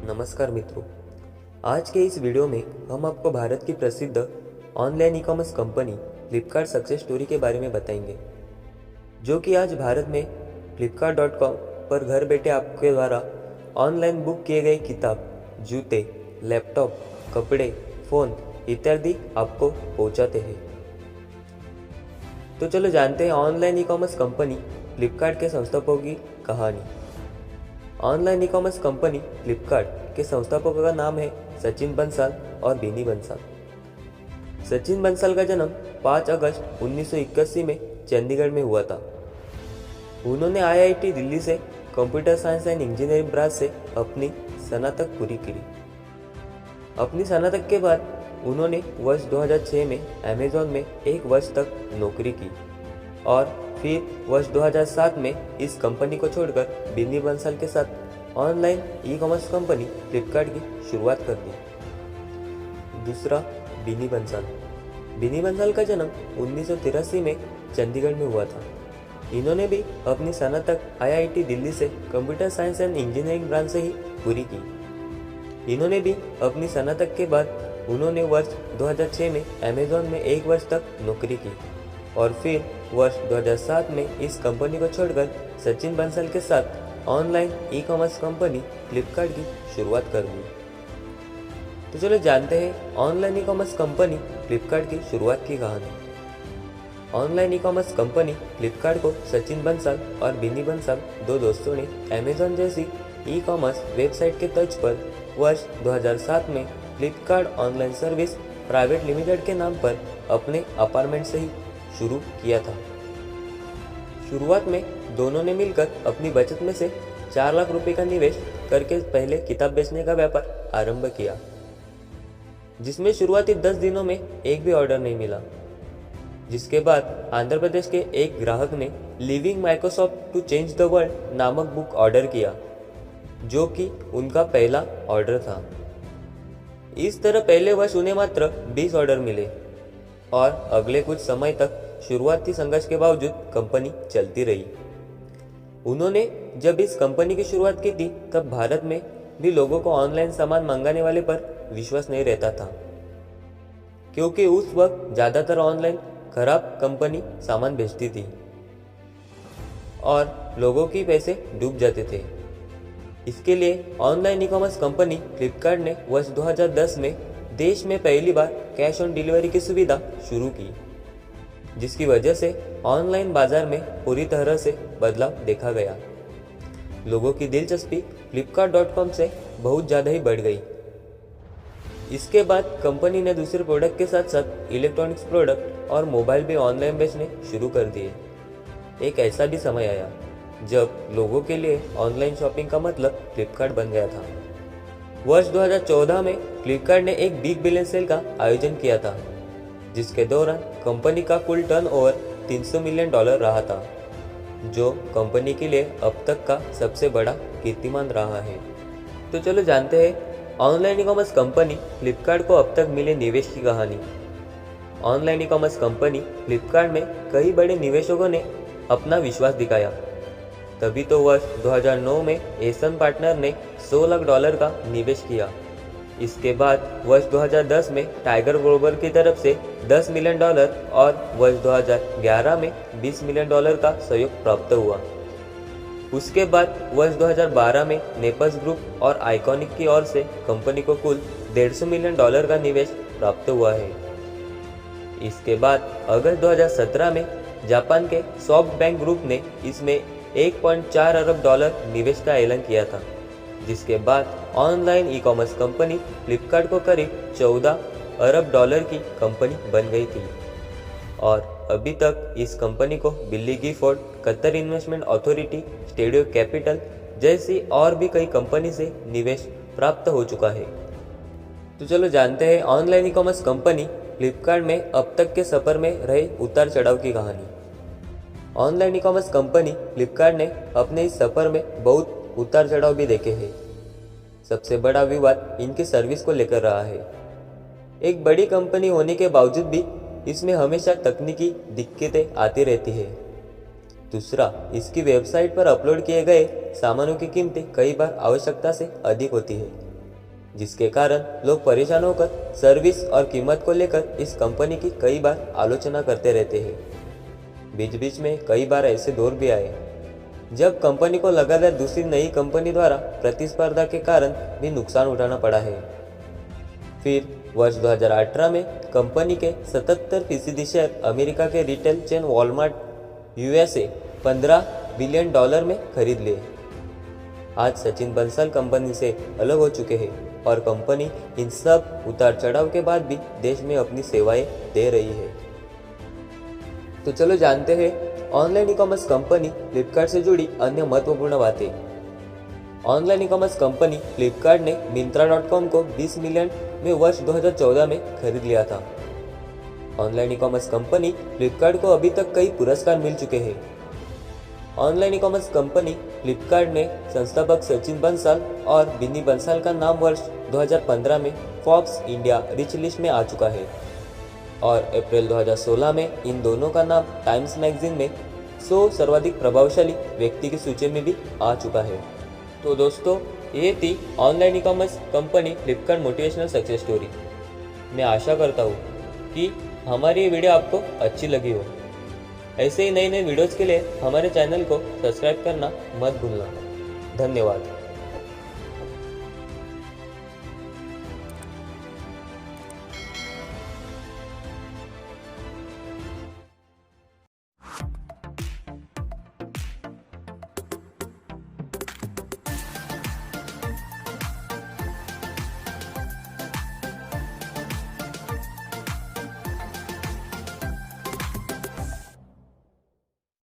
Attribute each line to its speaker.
Speaker 1: नमस्कार मित्रों, आज के इस वीडियो में हम आपको भारत की प्रसिद्ध online e commerce company Flipkart success story के बारे में बताएंगे, जो कि आज भारत में flipkart.com पर घर बैठे आपके द्वारा ऑनलाइन बुक किए गए किताब, जूते, लैपटॉप, कपड़े, फ़ोन इत्यादि आपको पहुंचाते हैं। तो चलो जानते हैं online e commerce company Flipkart के संस्थापकों की कहानी। Online e commerce company Flipkart के संस्थापकों का नाम है सचिन बंसल और बिनी बंसल। सचिन बंसल का जन्म 5 अगस्त 1981 में चंडीगढ़ में हुआ था। उन्होंने आईआईटी दिल्ली से computer science and engineering branch से अपनी स्नातक पूरी की। अपनी स्नातक के बाद उन्होंने वर्ष 2006 में अमेज़न में 1 वर्ष तक नौकरी की और फिर वर्ष 2007 में इस कंपनी को छोड़कर बिनी बंसल के साथ online e commerce company Flipkart की शुरुआत कर दी। दूसरा, बिनी बंसल। बिनी बंसल का जन्म 1983 में चंडीगढ़ में हुआ था। इन्होंने भी अपनी स्नातक आईआईटी दिल्ली से computer science and engineering branch से ही पूरी की। इन्होंने भी अपनी स्नातक के बाद उन्होंने वर्ष 2006 में अमेज़न में 1 वर्ष तक नौकरी की और फिर वर्ष 2007 में इस कंपनी को छोड़कर सचिन बंसल के साथ online e commerce company Flipkart की शुरुआत कर दी। तो चलो जानते हैं online e commerce company Flipkart की शुरुआत की कहानी। Online e commerce company Flipkart को सचिन बंसल और बिनी बंसल, 2 दोस्तों ने अमेज़न जैसी ई कॉमर्स वेबसाइट के तर्ज पर वर्ष 2007 में Flipkart online service private limited के नाम पर अपने अपार्टमेंट से ही शुरू किया था। शुरुआत में दोनों ने मिलकर अपनी बचत में से 4 लाख रुपए का निवेश करके पहले किताब बेचने का व्यापार आरंभ किया, जिसमें शुरुआती 10 दिनों में एक भी ऑर्डर नहीं मिला। जिसके बाद आंध्र प्रदेश के एक ग्राहक ने living Microsoft to change the world नामक बुक ऑर्डर किया, जो कि उनका पहला ऑर्डर था। इस तरह पहले वर्ष उन्हें मात्र 20 ऑर्डर मिले और अगले कुछ समय तक शुरुआती संघर्ष के बावजूद कंपनी चलती रही। उन्होंने जब इस कंपनी की शुरुआत की थी तब भारत में भी लोगों को ऑनलाइन सामान मंगाने वाले पर विश्वास नहीं रहता था, क्योंकि उस वक्त ज़्यादातर ऑनलाइन खराब कंपनी सामान बेचती थी और लोगों के पैसे डूब जाते थे। इसके लिए online e commerce company Flipkart ने वर्ष 2010 में देश में पहली बार कैश ऑन डिलीवरी की सुविधा शुरू की, जिसकी वजह से ऑनलाइन बाजार में पूरी तरह से बदलाव देखा गया। लोगों की दिलचस्पी flipkart.com से बहुत ज़्यादा ही बढ़ गई। इसके बाद कंपनी ने दूसरे प्रोडक्ट के साथ साथ इलेक्ट्रॉनिक्स प्रोडक्ट और मोबाइल भी ऑनलाइन बेचने शुरू कर दिए। एक ऐसा भी समय आया जब लोगों के लिए ऑनलाइन शॉपिंग का मतलब फ्लिपकार्ट बन गया था। वर्ष 2014 में फ्लिपकार्ट ने एक बिग बिलियन सेल का आयोजन किया था, जिसके दौरान कंपनी का कुल टर्नओवर $300 मिलियन रहा था, जो कंपनी के लिए अब तक का सबसे बड़ा कीर्तिमान रहा है। तो चलो जानते हैं online e commerce company Flipkart को अब तक मिले निवेश की कहानी। Online e commerce company Flipkart में कई बड़े निवेशकों ने अपना विश्वास दिखाया। तभी तो वर्ष 2009 में एसन पार्टनर ने $100 लाख का निवेश किया। इसके बाद वर्ष 2010 में टाइगर ग्लोबल की तरफ से $10 मिलियन और वर्ष 2011 में $20 मिलियन का सहयोग प्राप्त हुआ। उसके बाद वर्ष 2012 में नेपल्स ग्रुप और आइकॉनिक की ओर से कंपनी को कुल $150 मिलियन का निवेश प्राप्त हुआ है। इसके बाद अगस्त 2017 में जापान के सॉफ्ट बैंक ग्रुप ने इसमें $1.4 अरब निवेश का ऐलान किया था, जिसके बाद online e commerce company Flipkart को करीब $14 अरब की कंपनी बन गई थी और अभी तक इस कंपनी को बिल्ली Gifford, Qatar investment authority, studio capital जैसी और भी कई कंपनी से निवेश प्राप्त हो चुका है। तो चलो जानते हैं online e commerce company Flipkart में अब तक के सफर में रहे उतार चढ़ाव की कहानी। Online e commerce company Flipkart ने अपने इस सफर में बहुत उतार चढ़ाव भी देखे हैं। सबसे बड़ा विवाद इनकी सर्विस को लेकर रहा है। एक बड़ी कंपनी होने के बावजूद भी इसमें हमेशा तकनीकी दिक्कतें आती रहती है। दूसरा, इसकी वेबसाइट पर अपलोड किए गए सामानों की कीमतें कई बार आवश्यकता से अधिक होती है। जिसके कारण लोग परेशान होकर सर्विस और कीमत को लेकर इस कंपनी की कई बार आलोचना करते रहते हैं। बीच बीच में कई बार ऐसे दौर भी आए जब कंपनी को लगातार दूसरी नई कंपनी द्वारा प्रतिस्पर्धा के कारण भी नुकसान उठाना पड़ा है। फिर वर्ष 2018 में कंपनी के 77% शेयर अमेरिका के retail chain Walmart USA $15 billion में खरीद लिए। आज सचिन बंसल कंपनी से अलग हो चुके हैं और कंपनी इन सब उतार चढ़ाव के बाद भी देश में अपनी सेवाएं दे रही है। तो चलो जानते हैं online e commerce company Flipkart से जुड़ी अन्य महत्वपूर्ण बातें। Online e commerce company Flipkart ने Myntra.com को 20 मिलियन में वर्ष 2014 में खरीद लिया था। Online e commerce company Flipkart को अभी तक कई पुरस्कार मिल चुके हैं। Online e commerce company Flipkart ने संस्थापक सचिन बंसल और बिनी बंसल का नाम वर्ष 2015 में फोर्ब्स इंडिया रिच लिस्ट में आ चुका है और अप्रैल 2016 में इन दोनों का नाम टाइम्स मैगजीन में 100 सर्वाधिक प्रभावशाली व्यक्ति की सूची में भी आ चुका है। तो दोस्तों, ये थी online e commerce company Flipkart motivational success story. मैं आशा करता हूँ कि हमारी ये वीडियो आपको अच्छी लगी हो। ऐसे ही नए नए वीडियोज़ के लिए हमारे चैनल को सब्सक्राइब करना मत भूलना। धन्यवाद।